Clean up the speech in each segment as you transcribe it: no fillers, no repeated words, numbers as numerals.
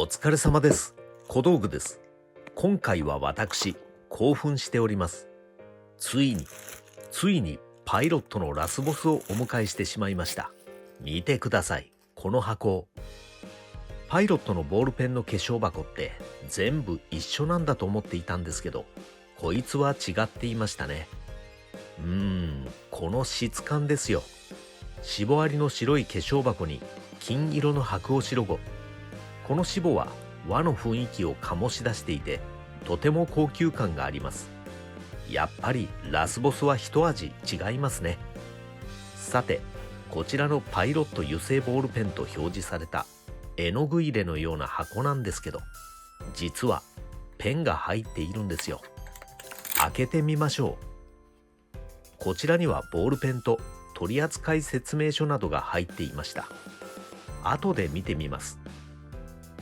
お疲れ様です。小道具です。今回は私、興奮しております。ついにパイロットのラスボスをお迎えしてしまいました。見てください、この箱。パイロットのボールペンの化粧箱って全部一緒なんだと思っていたんですけど、こいつは違っていましたね。この質感ですよ。シボありの白い化粧箱に金色の白押しロゴ。このシボは和の雰囲気を醸し出していて、とても高級感があります。やっぱりラスボスは一味違いますね。さて、こちらのパイロット油性ボールペンと表示された絵の具入れのような箱なんですけど、実はペンが入っているんですよ。開けてみましょう。こちらにはボールペンと取扱説明書などが入っていました。後で見てみます。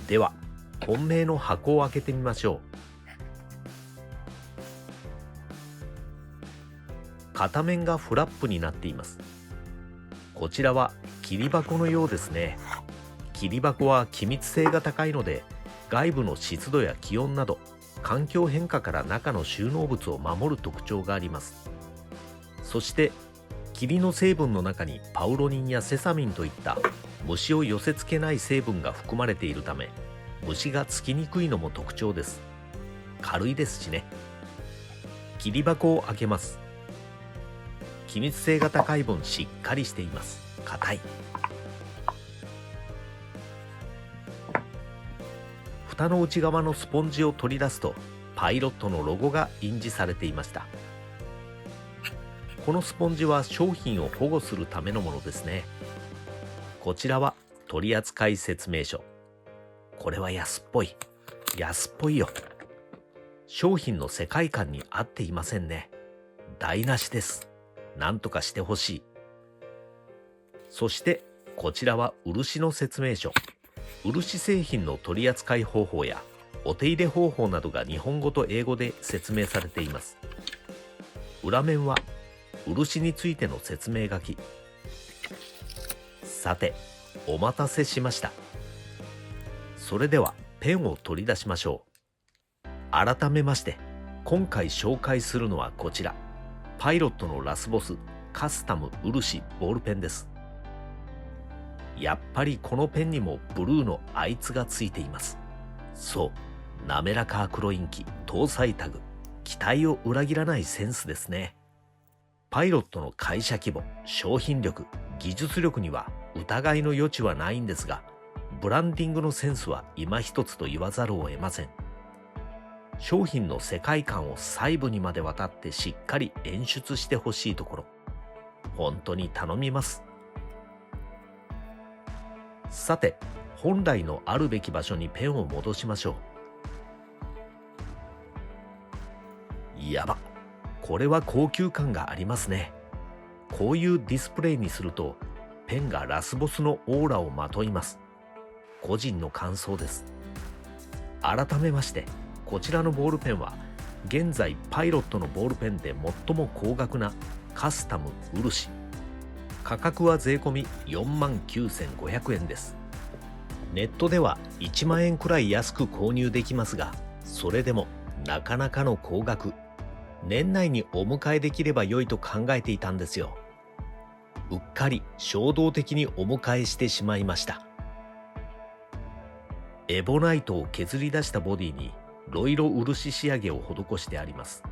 では、本命の箱を開けてみましょう。片面がフラップになっています。こちらは切り箱のようですね。切り箱は気密性が高いので、外部の湿度や気温など環境変化から中の収納物を守る特徴があります。そして霧の成分の中にパウロニンやセサミンといった虫を寄せ付けない成分が含まれているため、虫がつきにくいのも特徴です。軽いですしね。切り箱を開けます。気密性が高い分しっかりしています。硬い。蓋の内側のスポンジを取り出すと、パイロットのロゴが印字されていました。このスポンジは商品を保護するためのものですね。こちらは取扱説明書。これは安っぽいよ。商品の世界観に合っていませんね。台無しです。なんとかしてほしい。そしてこちらは漆の説明書。漆製品の取扱方法やお手入れ方法などが日本語と英語で説明されています。裏面は漆についての説明書き。さて、お待たせしました。それではペンを取り出しましょう。改めまして、今回紹介するのはこちら、パイロットのラスボスカスタム漆ボールペンです。やっぱりこのペンにもブルーのあいつがついています。そう、滑らかアクロインキ搭載タグ。期待を裏切らないセンスですね。パイロットの会社規模、商品力、技術力には疑いの余地はないんですが、ブランディングのセンスは今一つと言わざるを得ません。商品の世界観を細部にまでわたってしっかり演出してほしいところ。本当に頼みます。さて、本来のあるべき場所にペンを戻しましょう。やば、これは高級感がありますね。こういうディスプレイにすると、ペンがラスボスのオーラをまといます。個人の感想です。改めまして、こちらのボールペンは現在パイロットのボールペンで最も高額なカスタム漆。価格は税込み49,500円です。ネットでは1万円くらい安く購入できますが、それでもなかなかの高額。年内にお迎えできれば良いと考えていたんですよ。うっかり衝動的にお迎えしてしまいました。エボナイトを削り出したボディにロイロ漆仕上げを施してあります。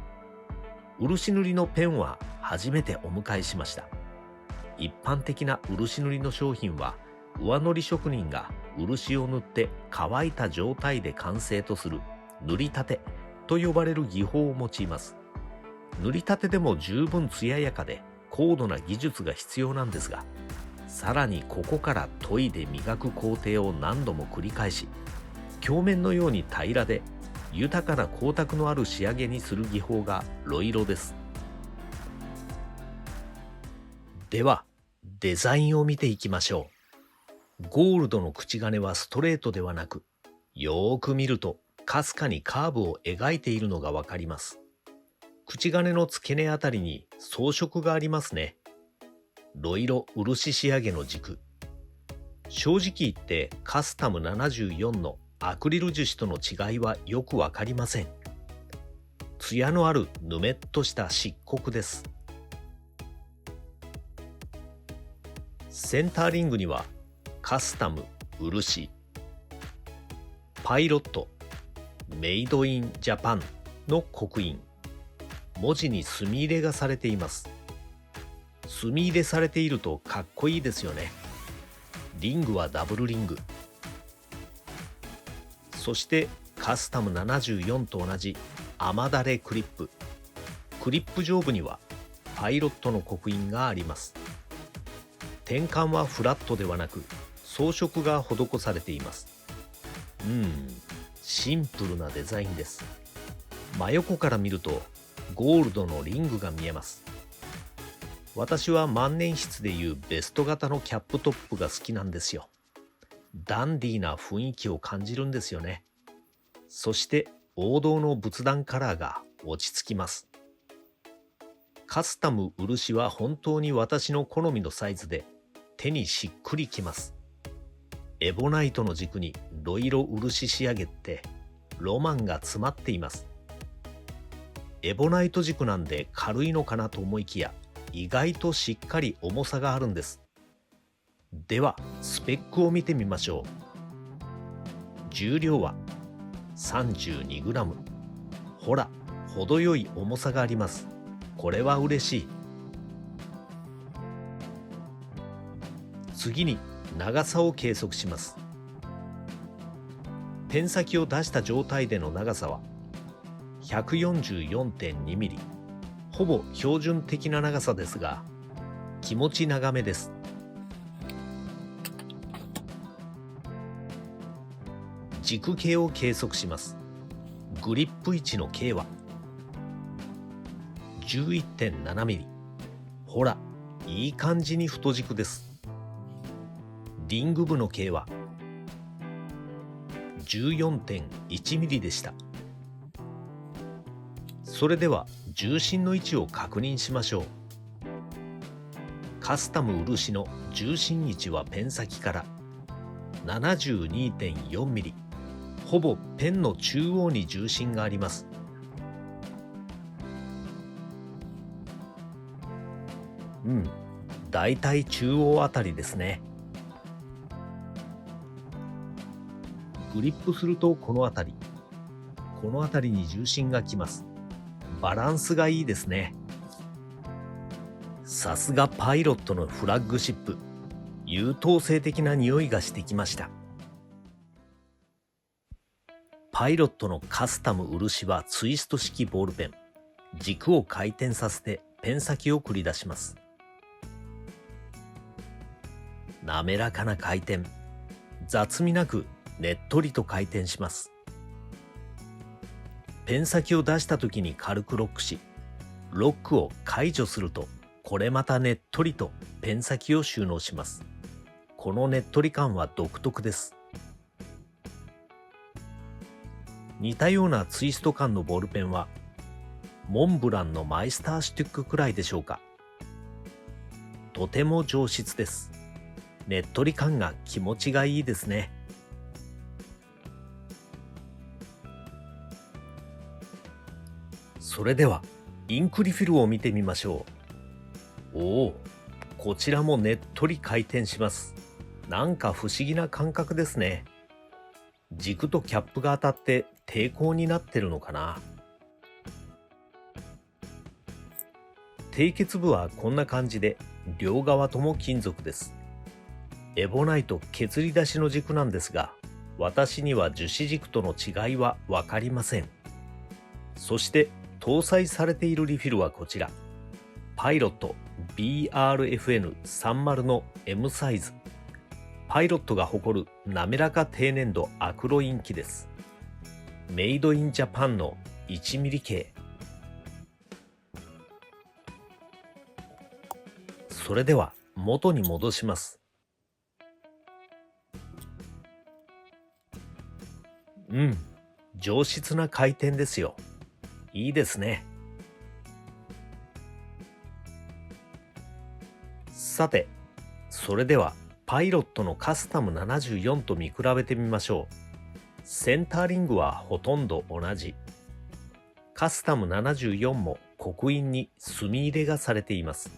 漆塗りのペンは初めてお迎えしました。一般的な漆塗りの商品は上塗り職人が漆を塗って乾いた状態で完成とする塗りたてと呼ばれる技法を用います。塗りたてでも十分艶やかで高度な技術が必要なんですが、さらにここから研いで磨く工程を何度も繰り返し、鏡面のように平らで豊かな光沢のある仕上げにする技法がロイロです。ではデザインを見ていきましょう。ゴールドの口金はストレートではなく、よーく見るとかすかにカーブを描いているのがわかります。口金の付け根あたりに装飾がありますね。ロイロ漆仕上げの軸。正直言ってカスタム74のアクリル樹脂との違いはよくわかりません。ツヤのあるぬめっとした漆黒です。センターリングにはカスタム漆、パイロットメイドインジャパンの刻印、文字に墨入れがされています。墨入れされているとかっこいいですよね。リングはダブルリング。そしてカスタム74と同じ雨だれクリップ。クリップ上部にはパイロットの刻印があります。転換はフラットではなく装飾が施されています。シンプルなデザインです。真横から見るとゴールドのリングが見えます。私は万年筆でいうベスト型のキャップトップが好きなんですよ。ダンディーな雰囲気を感じるんですよね。そして王道の仏壇カラーが落ち着きます。カスタム漆は本当に私の好みのサイズで手にしっくりきます。エボナイトの軸にロイロ漆仕上げってロマンが詰まっています。エボナイト軸なんで軽いのかなと思いきや意外としっかり重さがあるんです。ではスペックを見てみましょう。重量は 32g。 ほら、程よい重さがあります。これは嬉しい。次に長さを計測します。ペン先を出した状態での長さは 144.2 ミリ。ほぼ標準的な長さですが、気持ち長めです。軸径を計測します。グリップ位置の径は 11.7 ミリ。ほら、いい感じに太軸です。リング部の径は 14.1 ミリでした。それでは重心の位置を確認しましょう。カスタム漆の重心位置はペン先から 72.4 ミリ。ほぼペンの中央に重心があります。だいたい中央あたりですね。グリップするとこのあたりに重心がきます。バランスがいいですね。さすがパイロットのフラッグシップ。優等生的な匂いがしてきました。パイロットのカスタム漆はツイスト式ボールペン。軸を回転させてペン先を繰り出します。滑らかな回転。雑味なくねっとりと回転します。ペン先を出した時に軽くロックし、ロックを解除するとこれまたねっとりとペン先を収納します。このねっとり感は独特です。似たようなツイスト感のボールペンはモンブランのマイスターシュテュックくらいでしょうか。とても上質です。ねっとり感が気持ちがいいですね。それではインクリフィルを見てみましょう。おお、こちらもねっとり回転します。なんか不思議な感覚ですね。軸とキャップが当たって抵抗になってるのかな。締結部はこんな感じで両側とも金属です。エボナイト削り出しの軸なんですが、私には樹脂軸との違いは分かりません。そして搭載されているリフィルはこちら。パイロット BRFN30 の M サイズ。パイロットが誇る滑らか低粘度アクロイン機です。メイドインジャパンの1ミリ径。それでは元に戻します。上質な回転ですよ。いいですね。さて、それではパイロットのカスタム74と見比べてみましょう。センターリングはほとんど同じ。カスタム74も刻印に墨入れがされています。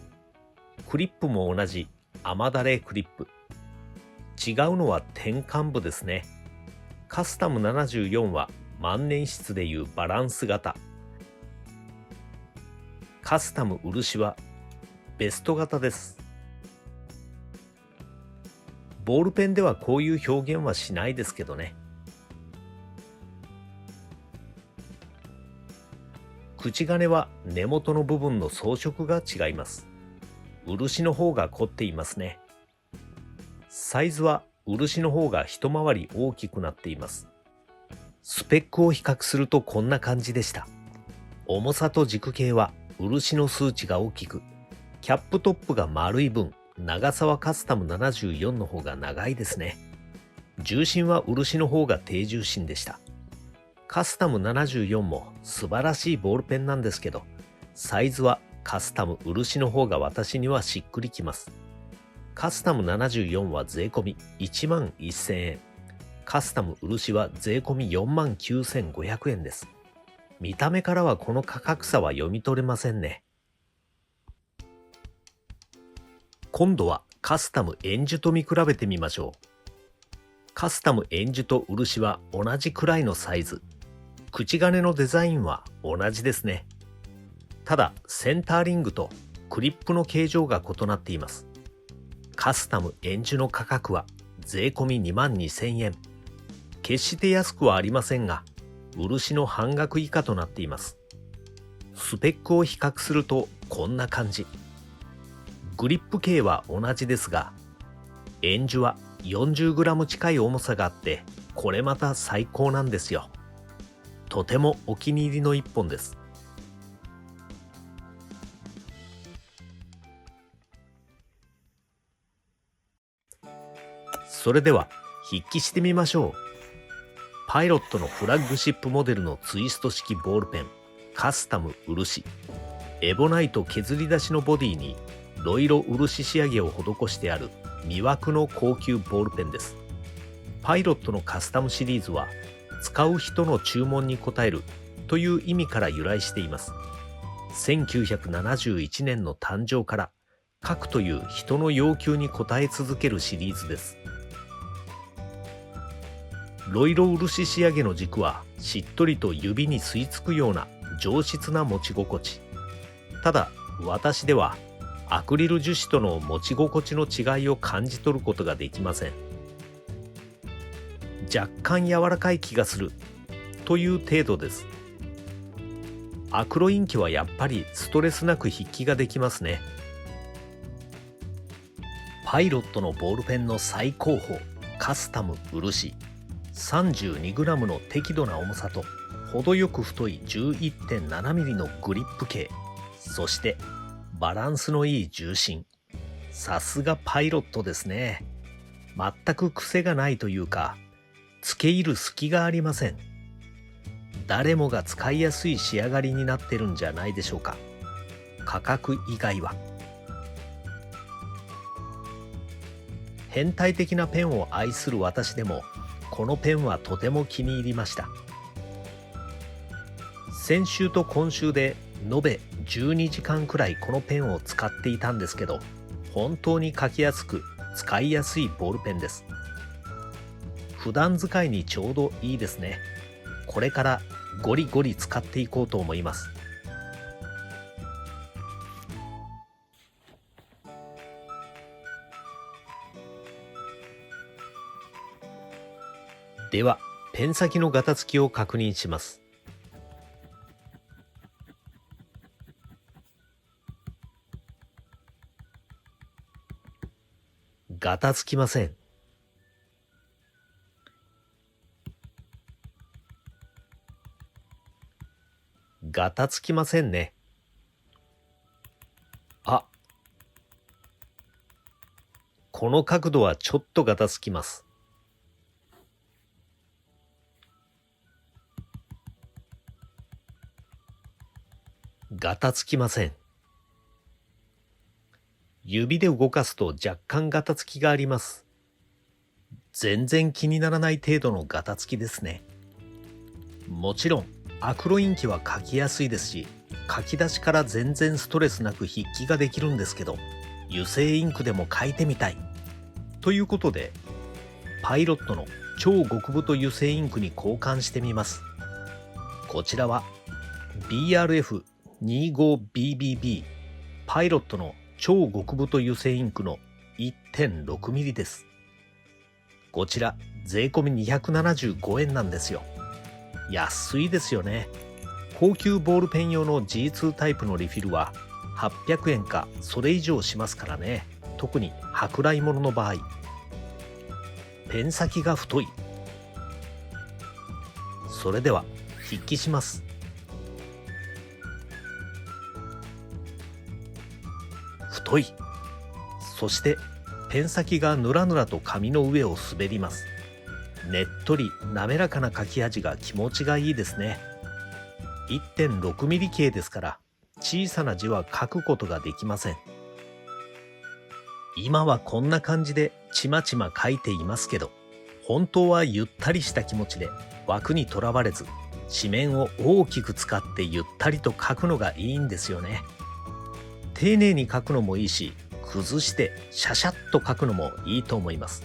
クリップも同じ雨だれクリップ。違うのは転換部ですね。カスタム74は万年筆でいうバランス型。カスタム漆はベスト型です。ボールペンではこういう表現はしないですけどね。口金は根元の部分の装飾が違います。漆の方が凝っていますね。サイズは漆の方が一回り大きくなっています。スペックを比較するとこんな感じでした。重さと軸径は漆の数値が大きく、キャップトップが丸い分、長さはカスタム74の方が長いですね。重心は漆の方が低重心でした。カスタム74も素晴らしいボールペンなんですけど、サイズはカスタム漆の方が私にはしっくりきます。カスタム74は税込み11,000円。カスタム漆は税込み49,500円です。見た目からはこの価格差は読み取れませんね。今度はカスタム円樹と見比べてみましょう。カスタム円樹と漆は同じくらいのサイズ。口金のデザインは同じですね。ただセンターリングとクリップの形状が異なっています。カスタム円樹の価格は税込み22,000円。決して安くはありませんが、漆の半額以下となっています。スペックを比較するとこんな感じ。グリップ径は同じですが、円樹は 40g 近い重さがあって、これまた最高なんですよ。とてもお気に入りの一本です。それでは筆記してみましょう。パイロットのフラッグシップモデルのツイスト式ボールペン、カスタム漆。エボナイト削り出しのボディにロイロ漆仕上げを施してある魅惑の高級ボールペンです。パイロットのカスタムシリーズは使う人の注文に応えるという意味から由来しています。1971年の誕生から書くという人の要求に応え続けるシリーズです。ロイロ漆仕上げの軸はしっとりと指に吸い付くような上質な持ち心地。ただ私ではアクリル樹脂との持ち心地の違いを感じ取ることができません。若干柔らかい気がするという程度です。アクロインキはやっぱりストレスなく筆記ができますね。パイロットのボールペンの最高峰、カスタム漆。32g の適度な重さと程よく太い 11.7mm のグリップ径、そしてバランスのいい重心。さすがパイロットですね。全く癖がないというか、付け入る隙がありません。誰もが使いやすい仕上がりになってるんじゃないでしょうか。価格以外は。変態的なペンを愛する私でも、このペンはとても気に入りました。先週と今週で延べ12時間くらいこのペンを使っていたんですけど、本当に書きやすく使いやすいボールペンです。普段使いにちょうどいいですね。これからゴリゴリ使っていこうと思います。では、ペン先のガタつきを確認します。ガタつきません。ガタつきませんね。あ、この角度はちょっとガタつきます。ガタつきません。指で動かすと若干ガタつきがあります。全然気にならない程度のガタつきですね。もちろんアクロインキは書きやすいですし、書き出しから全然ストレスなく筆記ができるんですけど、油性インクでも書いてみたいということで、パイロットの超極太油性インクに交換してみます。こちらは BRF25BBB パイロットの超極太油性インクの 1.6mm です。こちら税込み275円なんですよ。安いですよね。高級ボールペン用の G2 タイプのリフィルは800円かそれ以上しますからね。特に舶来物の場合。ペン先が太い。それでは筆記します。太い。そしてペン先がぬらぬらと紙の上を滑ります。ねっとり滑らかな書き味が気持ちがいいですね。1.6 ミリ径ですから小さな字は書くことができません。今はこんな感じでちまちま書いていますけど、本当はゆったりした気持ちで枠にとらわれず、紙面を大きく使ってゆったりと書くのがいいんですよね。丁寧に書くのもいいし、崩してシャシャッと書くのもいいと思います。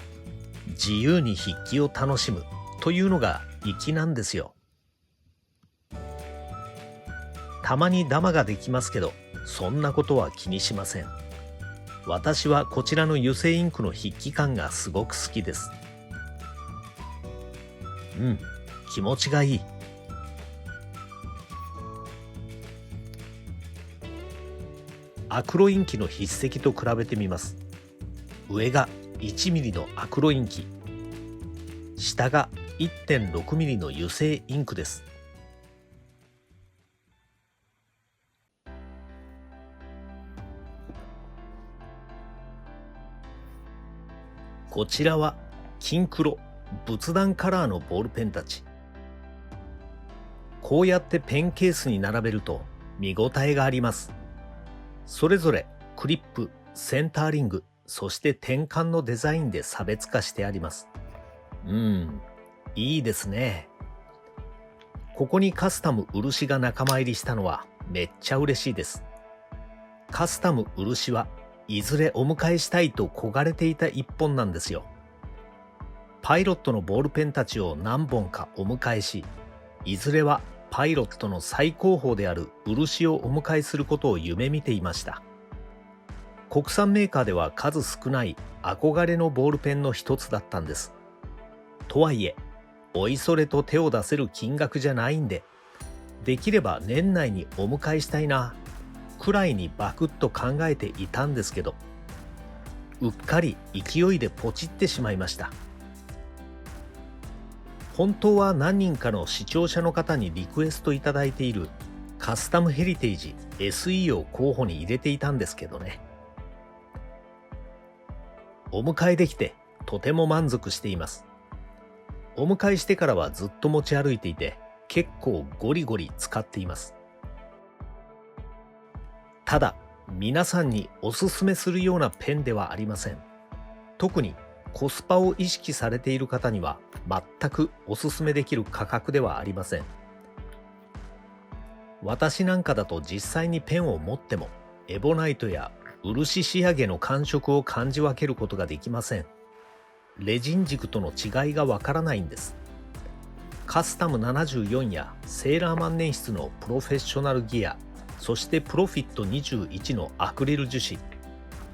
自由に筆記を楽しむというのが粋なんですよ。たまにダマができますけど、そんなことは気にしません。私はこちらの油性インクの筆記感がすごく好きです。気持ちがいい。アクロインキの筆跡と比べてみます。上が1ミリのアクロインキ、下が 1.6 ミリの油性インクです。こちらは金黒、仏壇カラーのボールペンたち。こうやってペンケースに並べると見応えがあります。それぞれクリップ、センターリング、そして転換のデザインで差別化してあります。いいですね。ここにカスタム漆が仲間入りしたのはめっちゃ嬉しいです。カスタム漆はいずれお迎えしたいと焦がれていた一本なんですよ。パイロットのボールペンたちを何本かお迎えし、いずれはパイロットの最高峰である漆をお迎えすることを夢見ていました。国産メーカーでは数少ない憧れのボールペンの一つだったんです。とはいえ、おいそれと手を出せる金額じゃないんで、できれば年内にお迎えしたいな、くらいにバクッと考えていたんですけど、うっかり勢いでポチってしまいました。本当は何人かの視聴者の方にリクエストいただいているカスタムヘリテージ SE を候補に入れていたんですけどね。お迎えできてとても満足しています。お迎えしてからはずっと持ち歩いていて、結構ゴリゴリ使っています。ただ、皆さんにおすすめするようなペンではありません。特にコスパを意識されている方には全くおすすめできる価格ではありません。私なんかだと実際にペンを持ってもエボナイトや漆仕上げの感触を感じ分けることができません。レジン軸との違いがわからないんです。カスタム74やセーラー万年筆のプロフェッショナルギア、そしてプロフィット21のアクリル樹脂、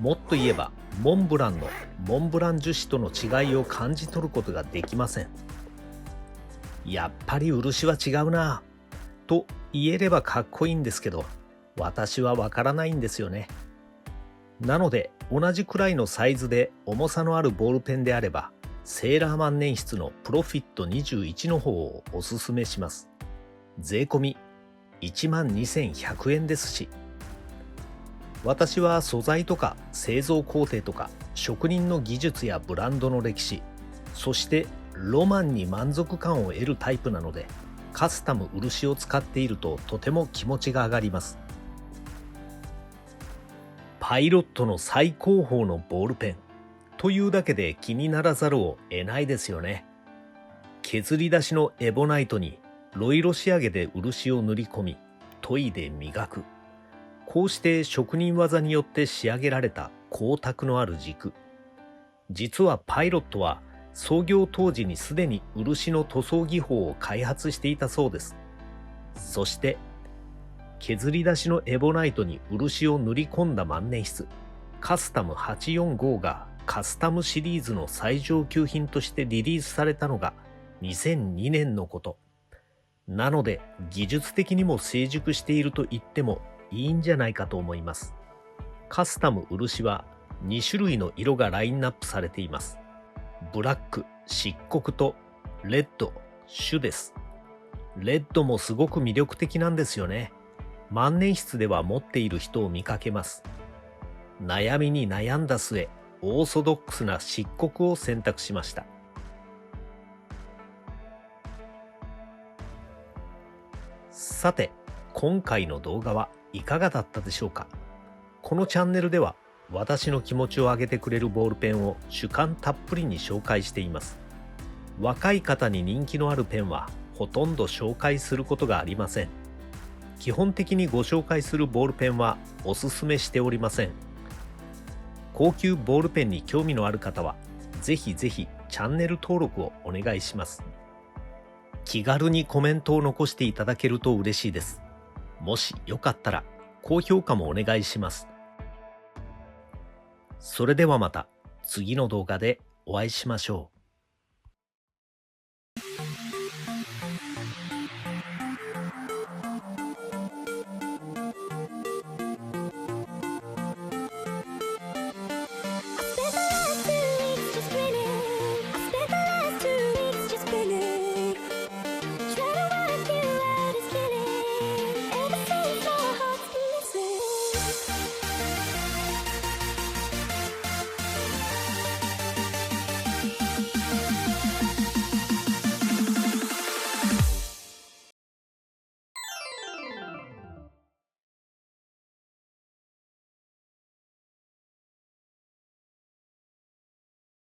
もっと言えばモンブランのモンブラン樹脂との違いを感じ取ることができません。やっぱり漆は違うなぁと言えればかっこいいんですけど、私はわからないんですよね。なので同じくらいのサイズで重さのあるボールペンであれば、セーラー万年筆のプロフィット21の方をおすすめします。税込み12,100円ですし、私は素材とか製造工程とか職人の技術やブランドの歴史、そしてロマンに満足感を得るタイプなので、カスタム漆を使っているととても気持ちが上がります。パイロットの最高峰のボールペンというだけで気にならざるを得ないですよね。削り出しのエボナイトにロイロ仕上げで漆を塗り込み、研いで磨く。こうして職人技によって仕上げられた光沢のある軸。実はパイロットは創業当時にすでに漆の塗装技法を開発していたそうです。そして削り出しのエボナイトに漆を塗り込んだ万年筆カスタム845がカスタムシリーズの最上級品としてリリースされたのが2002年のこと。なので技術的にも成熟していると言ってもいいんじゃないかと思います。カスタム漆は2種類の色がラインナップされています。ブラック、漆黒とレッド、朱です。レッドもすごく魅力的なんですよね。万年筆では持っている人を見かけます。悩みに悩んだ末、オーソドックスな漆黒を選択しました。さて、今回の動画はいかがだったでしょうか。このチャンネルでは私の気持ちを上げてくれるボールペンを主観たっぷりに紹介しています。若い方に人気のあるペンはほとんど紹介することがありません。基本的にご紹介するボールペンはおすすめしておりません。高級ボールペンに興味のある方はぜひぜひチャンネル登録をお願いします。気軽にコメントを残していただけると嬉しいです。もしよかったら高評価もお願いします。それではまた次の動画でお会いしましょう。